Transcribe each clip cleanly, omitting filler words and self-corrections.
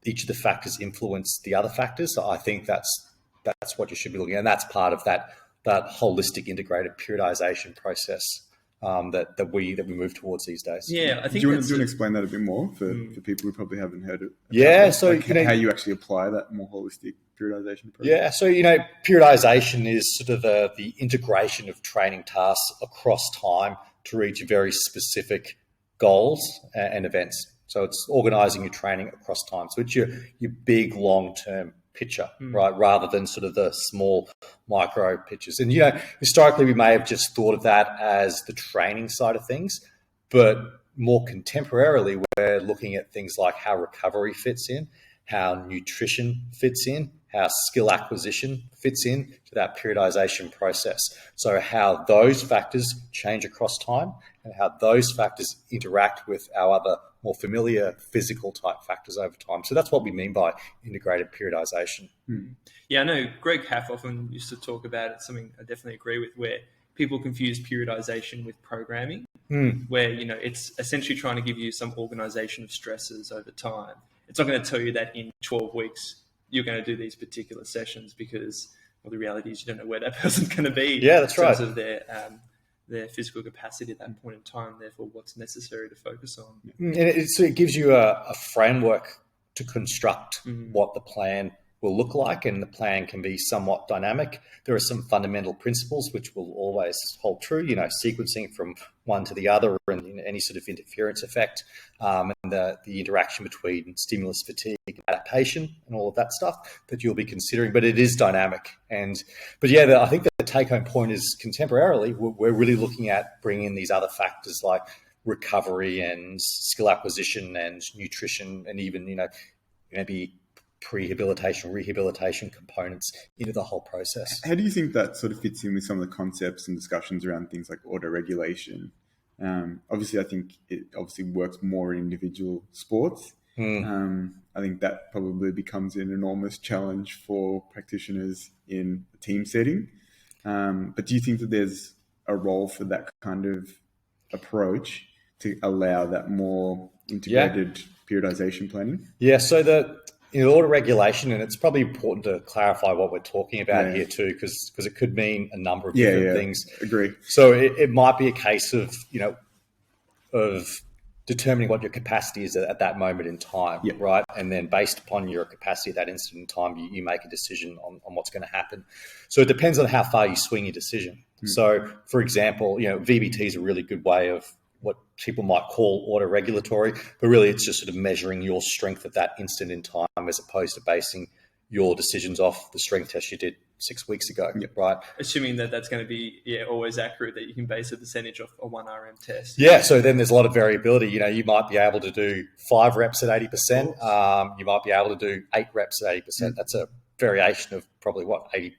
each of the factors influence the other factors. So I think that's what you should be looking at. And that's part of that holistic integrated periodization process that we move towards these days. Yeah, I think. Do you want to explain that a bit more for people who probably haven't heard it? Yeah, so how you actually apply that more holistic periodization approach. Yeah, so periodization is sort of the integration of training tasks across time to reach very specific goals and events. So it's organizing your training across time. So it's your big long-term picture, right? Rather than sort of the small micro pictures. And, historically we may have just thought of that as the training side of things, but more contemporarily, we're looking at things like how recovery fits in, how nutrition fits in, how skill acquisition fits in to that periodization process. So how those factors change across time and how those factors interact with our other more familiar physical type factors over time. So that's what we mean by integrated periodization. Yeah, I know Greg Haff often used to talk about it, something I definitely agree with, where people confuse periodization with programming, where, it's essentially trying to give you some organization of stresses over time. It's not going to tell you that in 12 weeks you're going to do these particular sessions because, well, the reality is you don't know where that person's going to be. Yeah, that's right. In terms of their physical capacity at that point in time, therefore what's necessary to focus on. And it gives you a framework to construct what the plan will look like, and the plan can be somewhat dynamic. There are some fundamental principles which will always hold true, sequencing from one to the other and any sort of interference effect, and the interaction between stimulus fatigue and adaptation and all of that stuff that you'll be considering. But it is dynamic. I think the take-home point is contemporarily, we're really looking at bringing in these other factors like recovery and skill acquisition and nutrition and even, maybe rehabilitation components into the whole process. How do you think that sort of fits in with some of the concepts and discussions around things like autoregulation? Obviously, I think it works more in individual sports. I think that probably becomes an enormous challenge for practitioners in a team setting. But do you think that there's a role for that kind of approach to allow that more integrated periodization planning? Yeah, so in auto-regulation, and it's probably important to clarify what we're talking about here too, because it could mean a number of different things. Agree. So it might be a case of, of determining what your capacity is at that moment in time, right? And then based upon your capacity at that instant in time, you make a decision on what's going to happen. So it depends on how far you swing your decision. So, for example, VBT is a really good way of what people might call auto-regulatory, but really it's just sort of measuring your strength at that instant in time as opposed to basing your decisions off the strength test you did 6 weeks ago, right? Assuming that that's going to be always accurate, that you can base a percentage off a 1RM test. Yeah, so then there's a lot of variability. You might be able to do 5 reps at 80%. You might be able to do 8 reps at 80%. That's a variation of probably 80%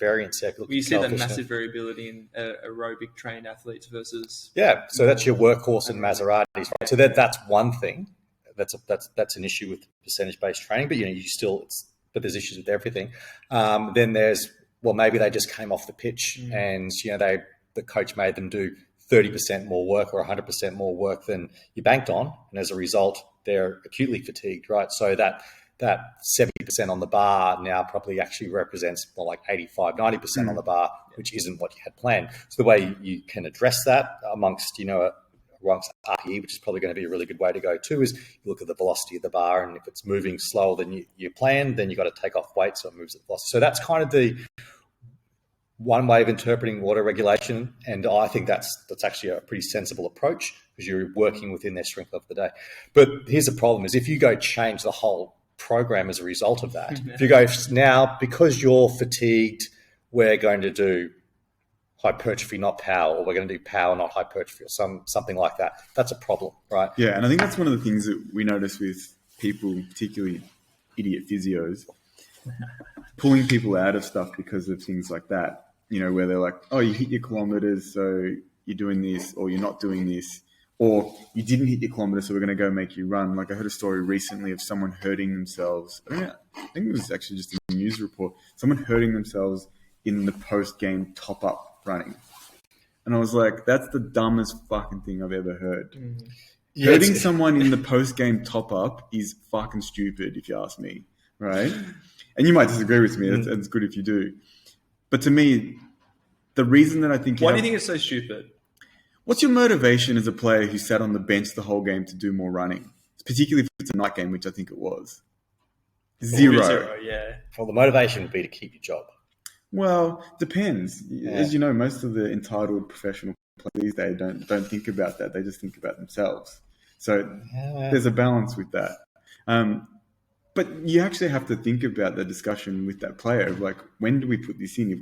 variance there. You see that massive variability in aerobic trained athletes versus so that's your workhorse and Maseratis, right? So that's one thing. That's an issue with percentage based training, but but there's issues with everything. Then there's maybe they just came off the pitch and the coach made them do 30% more work or 100% more work than you banked on, and as a result they're acutely fatigued, right? So that 70% on the bar now probably actually represents more like 85, 90% on the bar, which isn't what you had planned. So the way you can address that amongst RPE, which is probably going to be a really good way to go too, is you look at the velocity of the bar, and if it's moving slower than you planned, then you've got to take off weight so it moves at velocity. So that's kind of the one way of interpreting water regulation, and I think that's actually a pretty sensible approach because you're working within their strength of the day. But here's the problem: is if you go change the whole program as a result of that. If you go now, because you're fatigued, we're going to do hypertrophy, not power, or we're going to do power, not hypertrophy, or something like that. That's a problem, right? Yeah, and I think that's one of the things that we notice with people, particularly idiot physios, pulling people out of stuff because of things like that, where they're like, oh, you hit your kilometers, so you're doing this, or you're not doing this. Or you didn't hit your kilometer, so we're going to go make you run. Like I heard a story recently of someone hurting themselves. I think it was actually just a news report. Someone hurting themselves in the post-game top-up running. And I was like, that's the dumbest fucking thing I've ever heard. Hurting someone in the post-game top-up is fucking stupid, if you ask me, right? And you might disagree with me. That's good if you do. But to me, the reason that I think... Why do you think it's so stupid? What's your motivation as a player who sat on the bench the whole game to do more running? Particularly if it's a night game, which I think it was. Zero, yeah. Well, the motivation would be to keep your job. Well, depends. Yeah. As you know, most of the entitled professional players these days don't think about that. They just think about themselves. So there's a balance with that. But you actually have to think about the discussion with that player of like, when do we put this in? If